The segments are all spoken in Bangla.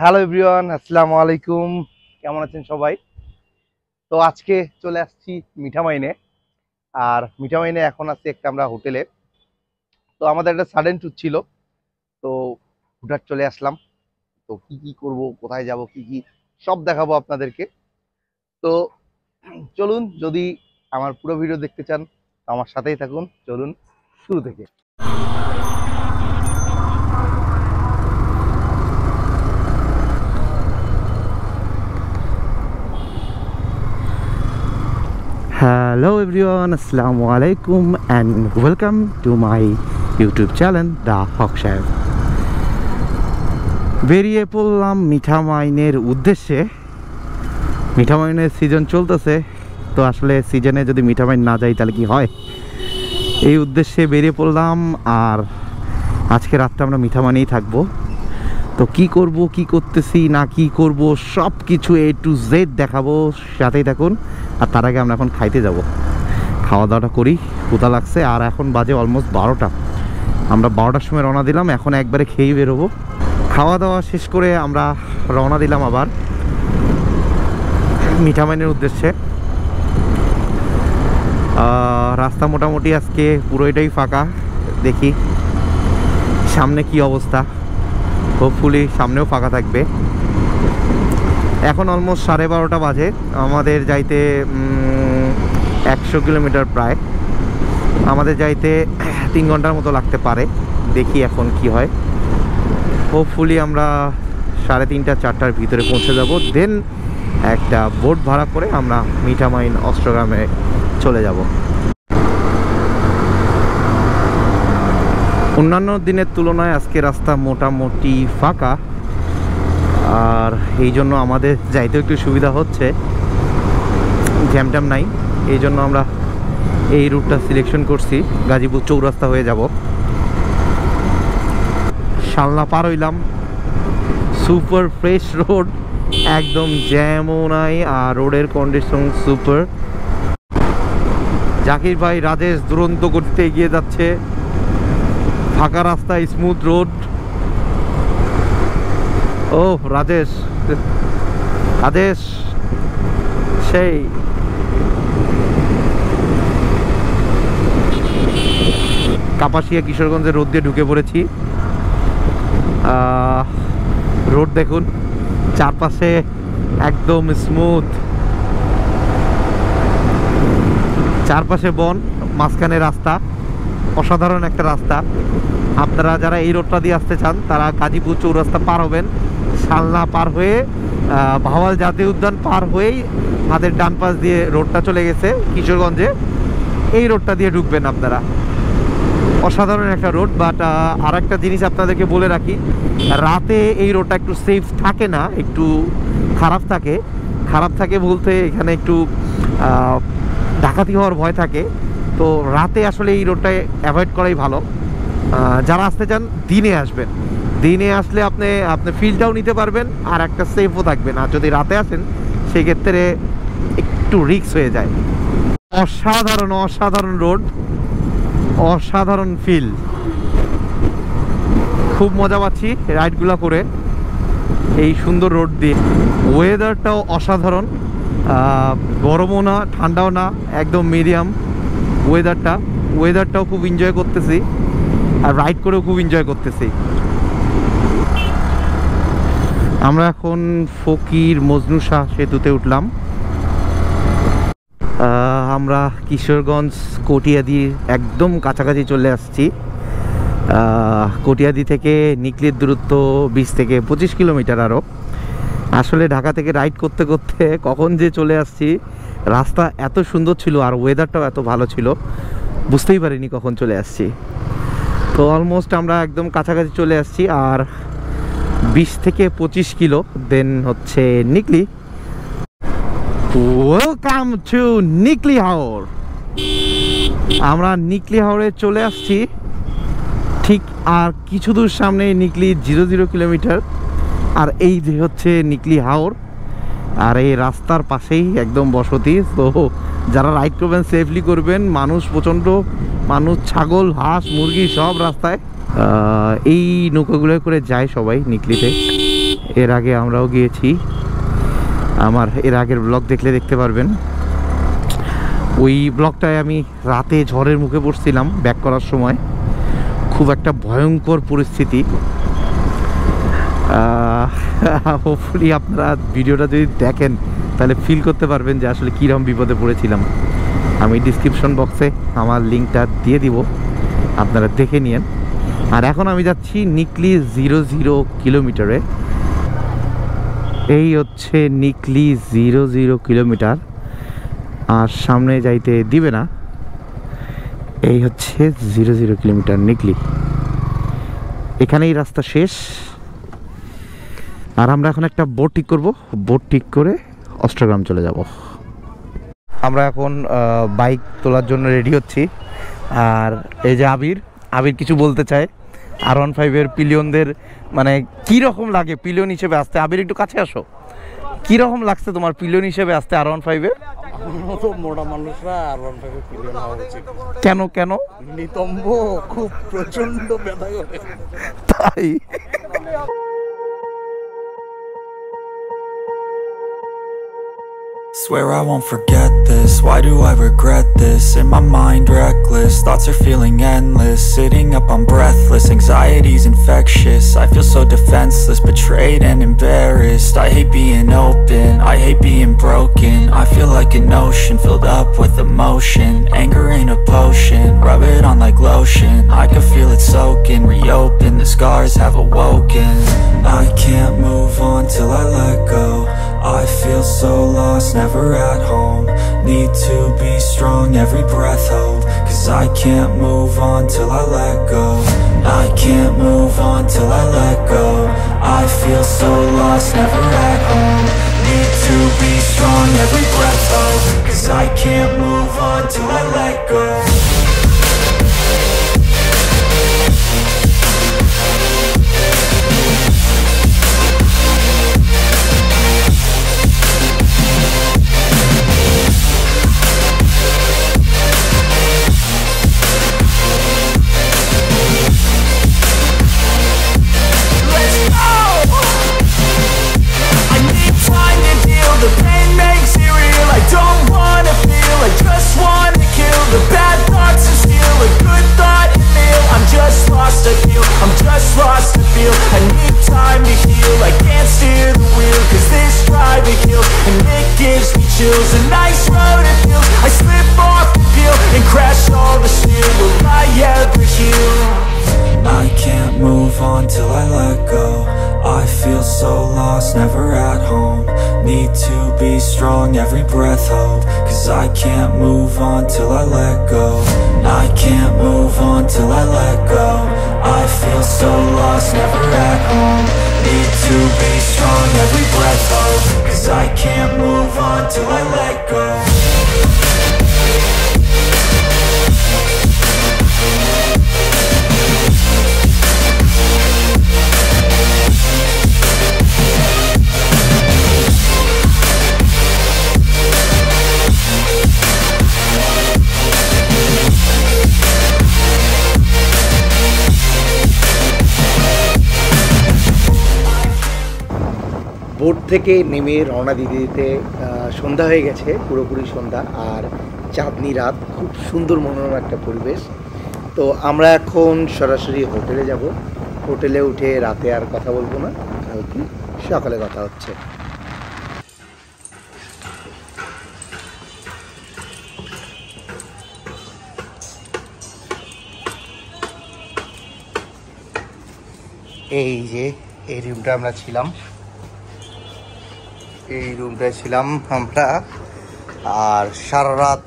হ্যালো এভরিওয়ান, আসসালামু আলাইকুম। কেমন আছেন সবাই? তো আজকে চলে আসছি মিঠামাইনে। আর মিঠামাইনে এখন আছি একটা আমরা হোটেলে। তো আমাদের একটা সাডেন ট্যুর ছিল, তো হুটহাট চলে আসলাম। তো কি কি করব, কোথায় যাব, কি কি সব দেখাবো আপনাদেরকে। তো চলুন, যদি আমার পুরো ভিডিও দেখতে চান তো আমার সাথেই থাকুন। চলুন শুরু থেকে। Hello everyone, Assalamu alaikum and welcome to my YouTube channel, The Hawk Chef. বেরিয়ে পড়লাম মিঠামাইনের উদ্দেশ্যে। মিঠামাইনের সিজন চলতেছে, তো আসলে সিজনে যদি মিঠামাইন না যাই তাহলে কি হয়, এই উদ্দেশ্যে বেরিয়ে পড়লাম। আর আজকে রাতটা আমরা মিঠামাইনেই থাকবো। তো কি করব, কি করতেছি না কি করব, সব কিছু A to Z দেখাবো, সাথেই থাকুন। আর তার আগে আমরা এখন খাইতে যাব, খাওয়া দাওয়াটা করি, ক্ষুধা লাগছে। আর এখন বাজে অলমোস্ট 12টা। আমরা 12টার সময় রওনা দিলাম, এখন একবারে খেয়েই বেরোবো। খাওয়া দাওয়া শেষ করে আমরা রওনা দিলাম আবার মিঠামাইনের উদ্দেশ্যে। রাস্তা মোটামুটি আজকে পুরোটাই ফাঁকা, দেখি সামনে কি অবস্থা। হোপফুলি সামনেও ফাঁকা থাকবে। এখন অলমোস্ট 12:30 বাজে, আমাদের যাইতে 100 কিলোমিটার প্রায়, আমাদের যাইতে 3 ঘন্টার মতো লাগতে পারে। দেখি এখন কি হয়। হোপফুলি আমরা 3:30-4টার ভিতরে পৌঁছে যাব। দেন একটা বোট ভাড়া করে আমরা মিঠামাইন-অষ্টগ্রামে চলে যাব। অন্যান্য দিনের তুলনায় আজকে রাস্তা মোটামুটি ফাঁকা, আর এই জন্য আমাদের যাইতেও একটু সুবিধা হচ্ছে, জ্যামট্যাম নাই। এই জন্য আমরা এই রুটটা সিলেকশন করছি, গাজীপুর চৌরাস্তা হয়ে যাব। শালনা পার হইলাম, সুপার ফ্রেশ রোড, একদম জ্যামও নাই, আর রোডের কন্ডিশন সুপার। জাকির ভাই রাজেশ দুরন্ত করতে এগিয়ে যাচ্ছে, ফাঁকা রাস্তায় স্মুথ রোড। ও রাজেশ, রাজেশ সেই কাপাসিয়া কিশোরগঞ্জের রোড দিয়ে ঢুকে পড়েছি। রোড দেখুন, চারপাশে একদম স্মুথ, চারপাশে বন, মাঝখানে রাস্তা, অসাধারণ একটা রাস্তা। আপনারা যারা এই রোডটা দিয়ে আসতে চান তারা গাজীপুর চৌরাস্তা পার হবেন, শালনা পার হয়ে ভাওয়াল জাতীয় উদ্যান পার হয়েই হাতের ডান পাশ দিয়ে রোডটা চলে গেছে কিশোরগঞ্জে, এই রোডটা দিয়ে ঢুকবেন আপনারা। অসাধারণ একটা রোড। বাট আর একটা জিনিস আপনাদেরকে বলে রাখি, রাতে এই রোডটা একটু সেফ থাকে না, একটু খারাপ থাকে। খারাপ থাকে বলতে এখানে একটু ডাকাতি হওয়ার ভয় থাকে। তো রাতে আসলে এই রোডটা অ্যাভয়েড করাই ভালো। যারা আসতে চান দিনে আসবেন, দিনে আসলে আপনি ফিলটাও নিতে পারবেন আর একটা সেফও থাকবেন। আর যদি রাতে আসেন সেক্ষেত্রে একটু রিস্ক হয়ে যায়। অসাধারণ অসাধারণ রোড, অসাধারণ ফিল, খুব মজা পাচ্ছি রাইডগুলো করে এই সুন্দর রোড দিয়ে। ওয়েদারটাও অসাধারণ, গরমও না ঠান্ডাও না, একদম মিডিয়াম ওয়েদারটাও খুব এনজয় করতেছি, আর রাইড করেও খুব এনজয় করতেছি। আমরা এখন ফকির মজনু শাহ সেতুতে উঠলাম। আমরা কিশোরগঞ্জ কটিয়াদির একদম কাছাকাছি চলে আসছি। কটিয়াদি থেকে নিকলির দূরত্ব 20 থেকে 25 কিলোমিটার। আরও আসলে ঢাকা থেকে রাইড করতে করতে কখন যে চলে আসছি, রাস্তা এত সুন্দর ছিল আর ওয়েদারটাও এত ভালো ছিল, বুঝতেই পারিনি কখন চলে আসছি। তো অলমোস্ট আমরা একদম কাছাকাছি চলে আসছি, আর 20 থেকে 25 কিলো দেন হচ্ছে নিকলি। ওয়েলকাম টু নিকলি হাওর। আমরা নিকলি হাওরে চলে আসছি, ঠিক আর কিছু দূর সামনে নিকলি 0 কিলোমিটার, আর এই যে হচ্ছে নিকলি হাওর। আর এই রাস্তার পাশেই একদম বসতি। তো যারা রাইড করবেন সেফলি করবেন, মানুষ প্রচণ্ড, মানুষ, ছাগল, হাঁস, মুরগি সব রাস্তায়। এই নৌকাগুলো করে যায় সবাই নিকলিতে। এর আগে আমরাও গিয়েছি, আমার এর আগের ব্লগ দেখলে দেখতে পারবেন। ওই ব্লগটায় আমি রাতে ঝড়ের মুখে পড়ছিলাম ব্যাক করার সময়, খুব একটা ভয়ঙ্কর পরিস্থিতি। হোপফুলি আপনারা ভিডিওটা যদি দেখেন তাহলে ফিল করতে পারবেন যে আসলে কীরকম বিপদে পড়েছিলাম। আমি ডিসক্রিপশন বক্সে আমার লিঙ্কটা দিয়ে দিব, আপনারা দেখে নিন। আর এখন আমি যাচ্ছি নিকলি 00 কিলোমিটারে। এই হচ্ছে নিকলি 00 কিলোমিটার, আর সামনে যাইতে দিবে না। এই হচ্ছে 00 কিলোমিটার নিকলি, এখানেই রাস্তা শেষ। আর আমরা এখন একটা বোট ঠিক করব, বোট ঠিক করে অষ্টগ্রাম চলে যাব। আমরা এখন বাইক তোলার জন্য রেডি হচ্ছি। আর এই যে আবির কিছু বলতে চায় R15-এর পিলিয়নদের, মানে কীরকম লাগে পিলিয়ন হিসেবে আসতে। আবির একটু কাছে আসো, কীরকম লাগছে তোমার পিলিয়ন হিসেবে আসতে R15-এ? মোটা মানুষরা R15-এ পিলিয়ন হওয়া উচিত। কেন কেন? নিতম্ব খুব প্রচন্ড ব্যথা করে তাই। Swear I won't forget this, why do I regret this? In my mind reckless, thoughts are feeling endless. Sitting up I'm breathless, anxiety's infectious. I feel so defenseless, betrayed and embarrassed. I hate being open, I hate being broken. I feel like an ocean filled up with emotion. Anger ain't a potion, rub it on like lotion. I can feel it soaking, reopen, the scars have awoken. I can't move on till I let go. I feel so lost, never at home. Need to be strong, every breath hold. Cause I can't move on till I let go. I can't move on till I let go. I feel so lost, never at home. Need to be strong, every breath hold. Cause I can't move on till I let go. The pain makes it real, I don't wanna feel, I just wanna kill the bad thoughts and steal a good thought and meal. I'm just lost, I feel, I'm just lost to feel. I need time to heal, I can't steer the wheel, cause this drive it kills, and it gives me chills. A nice road it feels, I slip off the peel, and crash all the steel. Will I ever heal? I can't move on till I let go. I feel so lost, never at home. Need to be strong, every breath hold. Cause I can't move on till I let go. I can't move on till I let go. I feel so lost, never at home. Need to be strong, every breath hold. Cause I can't move on till I let go. Boat থেকে নেমে রওনা দিতে দিতে সন্ধ্যা হয়ে গেছে, পুরোপুরি সন্ধ্যা, আর চাঁদনি রাত, খুব সুন্দর মনোরম একটা পরিবেশ। তো আমরা এখন সরাসরি হোটেলে যাব। হোটেলে উঠে রাতে আর কথা বলবো না, কালকে সকালে কথা হচ্ছে। এই যে এই রুমটা আমরা ছিলাম, এই রুমটায় ছিলাম আমরা। আর সারা রাত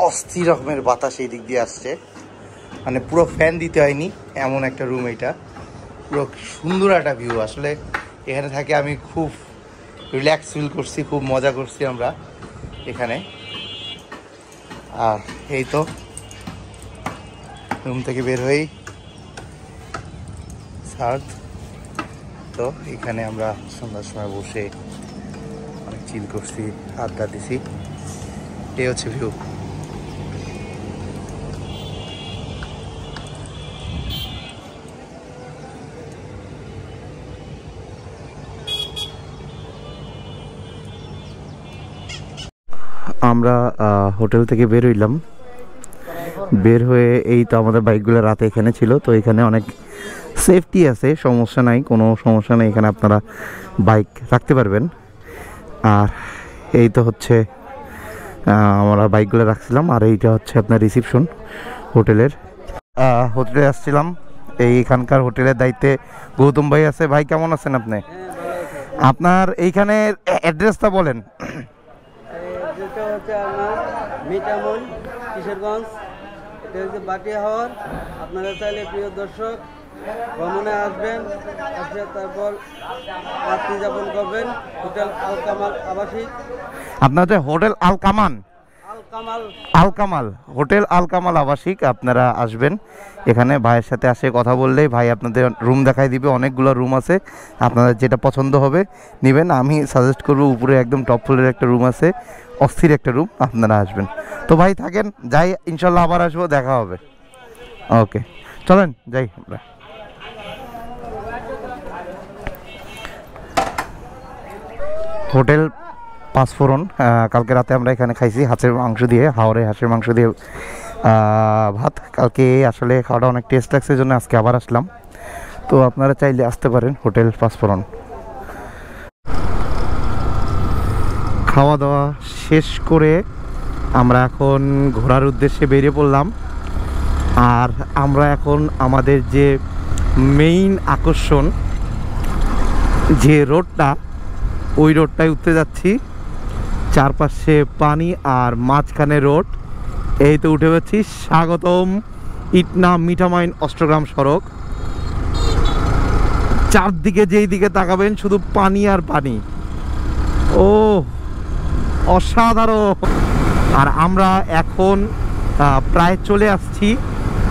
অস্থির রকমের বাতাস এই দিক দিয়ে আসছে, মানে পুরো ফ্যান দিতে হয়নি, এমন একটা রুম এটা। পুরো সুন্দর একটা ভিউ, আসলে এখানে থাকে আমি খুব রিল্যাক্স ফিল করছি, খুব মজা করছি আমরা এখানে। আর এই তো রুম থেকে বের হই সার্থ, তো এখানে আমরা সন্ধ্যার সময় বসে অনেক চিল করছি, আড্ডা দিছি। এই হচ্ছে ভিউ। আমরা হোটেল থেকে বের হইলাম, বের হয়ে এই তো আমাদের বাইকগুলো রাতে এখানে ছিল। তো এখানে অনেক সেফটি আছে, সমস্যা নাই, কোনো সমস্যা নেই, এখানে আপনারা বাইক রাখতে পারবেন। আর এই তো হচ্ছে আমরা বাইকগুলো রাখছিলাম। আর এইটা হচ্ছে আপনার রিসিপশন হোটেলের। হোটেলে আসছিলাম, এইখানকার হোটেলের দায়িত্বে গৌতম ভাই আছে। ভাই কেমন আছেন আপনি? আপনার এইখানের অ্যাড্রেসটা বলেন। যেটা হচ্ছে আপনার মিঠামইন, কিশোরগঞ্জ, এটা হচ্ছে বাটিহাওর। আপনারা চাইলে প্রিয় দর্শক ভ্রমণে আসবেন, আসে তারপর রাত্রি যাপন করবেন হোটেল আল কামাল আবাসিক। আপনার হচ্ছে হোটেল আল কামাল হোটেল আল কামাল আবাসিক, আপনারা আসবেন এখানে। ভাইয়ের সাথে আসে কথা বললেই ভাই আপনাদের রুম দেখাই দিবে, অনেকগুলো রুম আছে, আপনাদের যেটা পছন্দ হবে নেবেন। আমি সাজেস্ট করবো উপরে একদম টপ ফ্লোরের একটা রুম আছে, অস্থির একটা রুম, আপনারা আসবেন। তো ভাই থাকেন, যাই, ইনশাল্লাহ আবার আসবো, দেখা হবে। ওকে, চলেন যাই আমরা। হোটেল পাঁচফোড়ন, কালকে রাতে আমরা এখানে খাইছি হাঁসের মাংস দিয়ে, হাওড়ে হাঁসের মাংস দিয়ে ভাত। কালকে আসলে খাওয়াটা অনেক টেস্ট লাগছে, জন্য আজকে আবার আসলাম। তো আপনারা চাইলে আসতে পারেন হোটেল পাঁচফোড়ন। খাওয়া দাওয়া শেষ করে আমরা এখন ঘোরার উদ্দেশ্যে বেরিয়ে পড়লাম। আর আমরা এখন আমাদের যে মেইন আকর্ষণ যে রোডটা, ওই রোডটায় উঠতে যাচ্ছি। চারপাশে পানি আর মাঝখানে রোড। এই তো উঠে যাচ্ছি স্বাগতম ইটনা মিঠামাইন-অষ্টগ্রাম সড়ক। চারদিকে যেই দিকে তাকাবেন শুধু পানি আর পানি, ও অসাধারণ। আর আমরা এখন প্রায় চলে আসছি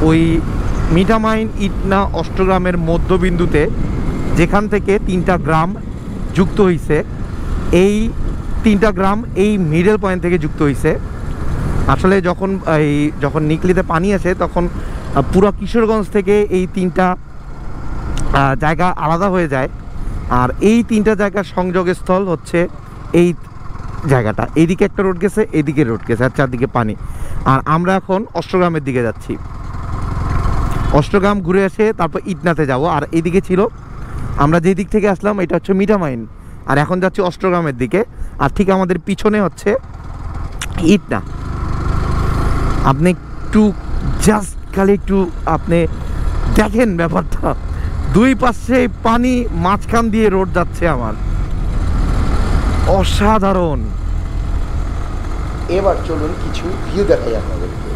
ওই মিঠামাইন ইটনা অষ্টগ্রামের মধ্যবিন্দুতে, যেখান থেকে 3টা গ্রাম যুক্ত হয়েছে। এই 3টা গ্রাম এই মিডল পয়েন্ট থেকে যুক্ত হয়েছে। আসলে যখন নিকলিতে পানি আসে তখন পুরো কিশোরগঞ্জ থেকে এই 3টা জায়গা আলাদা হয়ে যায়। আর এই 3টা জায়গার সংযোগস্থল হচ্ছে এই জায়গাটা। এইদিকে একটা রোড গেছে, এইদিকে রোড গেছে, আর চারদিকে পানি। আর আমরা এখন অষ্টগ্রামের দিকে যাচ্ছি। অষ্টগ্রাম ঘুরে এসে তারপর ইটনাতে যাব। আর এইদিকে ছিল, আমরা যেই দিক থেকে আসলাম এটা হচ্ছে মিঠামাইন, আর এখন যাচ্ছি অষ্টগ্রামের দিকে। আর ঠিক আমাদের পিছনে হচ্ছে ইটনা। আপনি একটু জাস্ট খালি একটু আপনি দেখেন ব্যাপারটা, দুই পাশে পানি, মাঝখান দিয়ে রোড যাচ্ছে আমার, অসাধারণ। এবার চলুন কিছু ভিউ দেখাই আপনাদেরকে।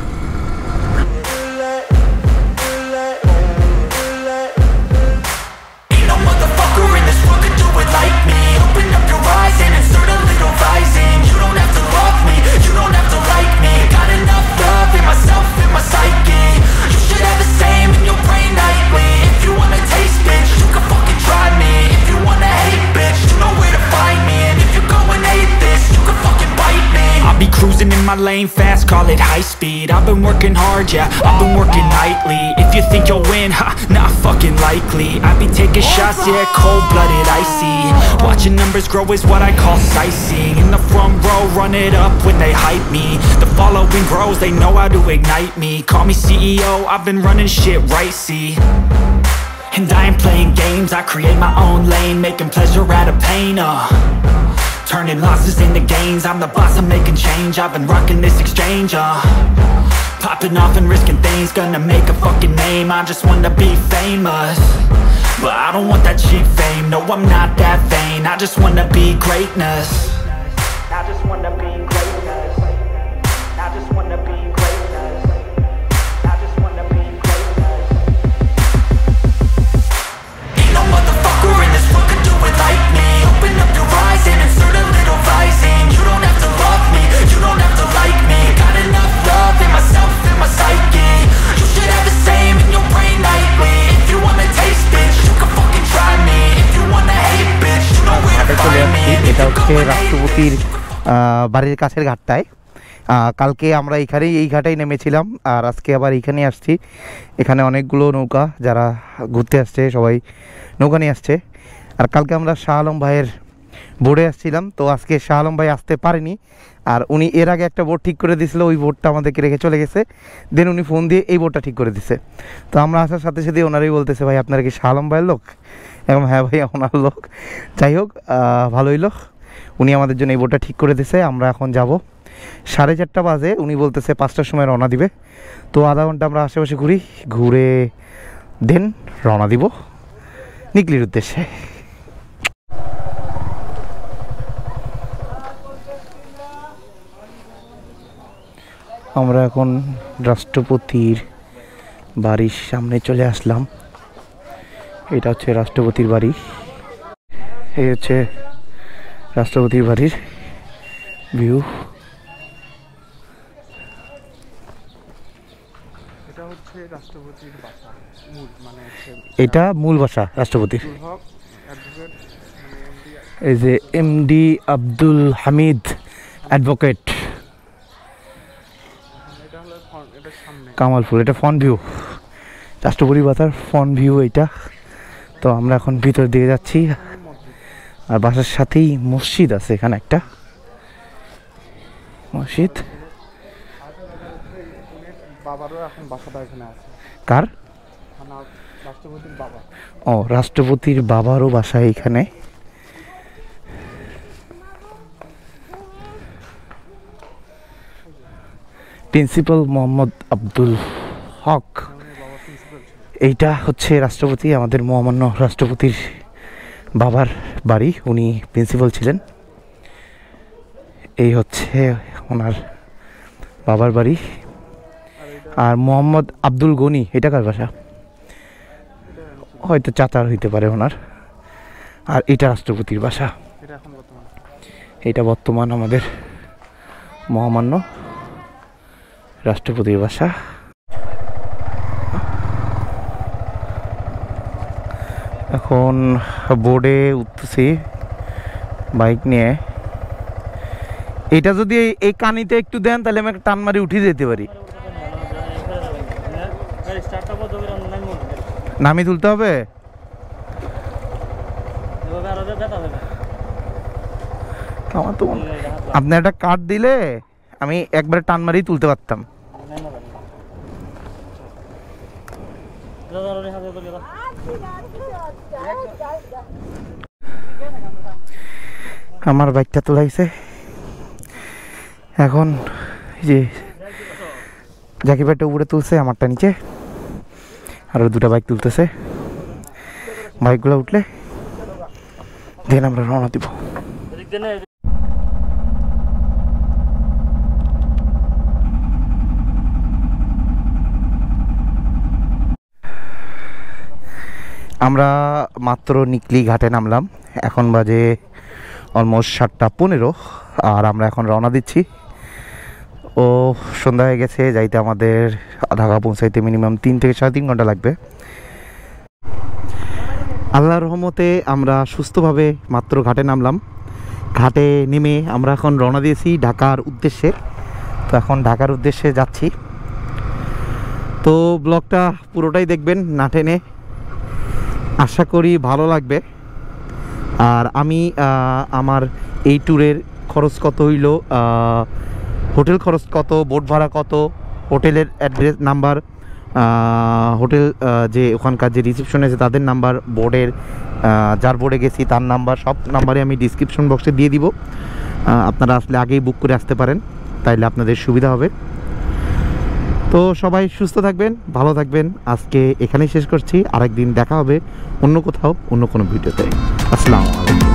Cruising in my lane fast, call it high speed. I've been working hard, yeah, I've been working nightly. If you think you'll win, ha, not fucking likely. I be taking shots, yeah, cold-blooded, icy. Watching numbers grow is what I call sightseeing. In the front row, run it up when they hype me. The following grows, they know how to ignite me. Call me CEO, I've been running shit right, see. And I ain't playing games, I create my own lane, making pleasure out of pain, turning losses into gains. I'm the boss, I'm making change. I've been rocking this exchange, popping off and risking things. Gonna make a fucking name. I just wanna be famous, but I don't want that cheap fame. No, I'm not that vain. I just wanna be greatness. I just wanna be greatness. I just wanna be greatness. I just wanna be greatness. Ain't no motherfucker in this world could do it like me. Open up your eyes and insert a little rising. You don't have to love me, you don't have to like me. Got enough love in myself, in my psyche. You should have the same in your brain nightly. If you wanna taste, bitch, you can fucking try me. If you wanna hate, bitch, you know where to find me. এটা হচ্ছে রাষ্ট্রপতির বাড়ির কাছের ঘাটটায়। কালকে আমরা এই ঘাটেই নেমেছিলাম, আর আজকে আবার এইখানে আসছি। এখানে অনেকগুলো নৌকা, যারা ঘুরতে আসছে সবাই নৌকা নিয়ে আসছে। আর কালকে আমরা শাহ আলম ভাইয়ের বোর্ডে আসছিলাম, তো আজকে শাহ আলম ভাই আসতে পারেনি। আর উনি এর আগে একটা বোর্ড ঠিক করে দিয়েছিল, ওই বোর্ডটা আমাদেরকে রেখে চলে গেছে। দেন উনি ফোন দিয়ে এই বোর্ডটা ঠিক করে দিছে। তো আমরা আসার সাথে সাথে ওনারাই বলতেছে, ভাই আপনারা কি শাহ আলম ভাইয়ের লোক? এবং হ্যাঁ ভাই ওনার লোক। যাই হোক, ভালোই লোক। উনি আমাদের জন্য এই বোর্ডটা ঠিক করে দিছে। আমরা এখন যাব 4:30 বাজে, উনি বলতেছে 5টার সময় রওনা দিবে। তো আধা ঘন্টা আমরা আশেপাশে ঘুরে দেন রওনা দিব নিকলির উদ্দেশ্যে। আমরা এখন রাষ্ট্রপতির বাড়ির সামনে চলে আসলাম। এটা হচ্ছে রাষ্ট্রপতির বাড়ি। এই হচ্ছে রাষ্ট্রপতির বাড়ির ভিউ। এটা হচ্ছে রাষ্ট্রপতির বাসা, এটা মূল বাসা রাষ্ট্রপতির। অ্যাডভোকেট এই যে এমডি আব্দুল হামিদ অ্যাডভোকেট এটা হলো এটার সামনে কামালপুর। এটা ফ্রন্ট ভিউ, রাষ্ট্রপতি বাসার ফ্রন্ট ভিউ এইটা। তো আমরা এখন ভিতর দিকে যাচ্ছি। আর বাসার সাথেই মসজিদ আছে, এখানে একটা মসজিদ। বাবারও এখন বাসাটা এখানে আছে। কার? রাষ্ট্রপতির বাবা। ও, রাষ্ট্রপতির বাবারও বাসা এখানে। প্রিন্সিপাল মোহাম্মদ আব্দুল হক। এইটা হচ্ছে রাষ্ট্রপতি, আমাদের মহামান্য রাষ্ট্রপতির বাবার বাড়ি। উনি প্রিন্সিপাল ছিলেন। এই হচ্ছে ওনার বাবার বাড়ি। আর মোহাম্মদ আব্দুল গনি, এটা কার বাসা? হয়তো চাচার হইতে পারে ওনার। আর এটা রাষ্ট্রপতির বাসা। এটা বর্তমান আমাদের মহামান্য রাষ্ট্রপতির বাসা। এখন বোর্ডে উঠতেছি বাইক নিয়ে। এটা যদি এই কানিতে একটু দেন তাহলে আমি একটা টান মারি উঠে যেতে পারি। নামি তুলতে হবে। আমার তো আপনি একটা কার্ড দিলে আমি একবারে টান মারি তুলতে পারতাম। আমার বাইকটা তোলাইছে। এখন যে জাকির ভাইটা উপরে তুলছে, আমারটা নিচে। আরো দুটা বাইক তুলতেছে। বাইকগুলো উঠলে দেন আমরা রওনা দিব। আমরা মাত্র নিকলি ঘাটে নামলাম। এখন বাজে অলমোস্ট 7:15। আর আমরা এখন রওনা দিচ্ছি। ও সন্ধ্যা হয়ে গেছে, যাইতে আমাদের ঢাকা পৌঁছাইতে মিনিমাম 3 থেকে 3.5 ঘন্টা লাগবে। আল্লাহর রহমতে আমরা সুস্থভাবে মাত্র ঘাটে নামলাম। ঘাটে নেমে আমরা এখন রওনা দিয়েছি ঢাকার উদ্দেশ্যে। তো এখন ঢাকার উদ্দেশ্যে যাচ্ছি। তো ব্লগটা পুরোটাই দেখবেন, না টেনে। আশা করি ভালো লাগবে। আর আমি আমার এই ট্যুরের খরচ কত হইল, হোটেল খরচ কত, বোট ভাড়া কত, হোটেলের অ্যাড্রেস নাম্বার, হোটেল যে ওখানকার যে রিসেপশন আছে তাদের নাম্বার, বোর্ডের যার বোর্ডে গেছি তার নাম্বার, সব নাম্বারে আমি ডিসক্রিপশন বক্সে দিয়ে দিব। আপনারা আসলে আগেই বুক করে আসতে পারেন, তাইলে আপনাদের সুবিধা হবে। তো সবাই সুস্থ থাকবেন, ভালো থাকবেন। আজকে এখানেই শেষ করছি। আরেকদিন দেখা হবে অন্য কোথাও, অন্য কোনো ভিডিওতে। আসসালামু আলাইকুম।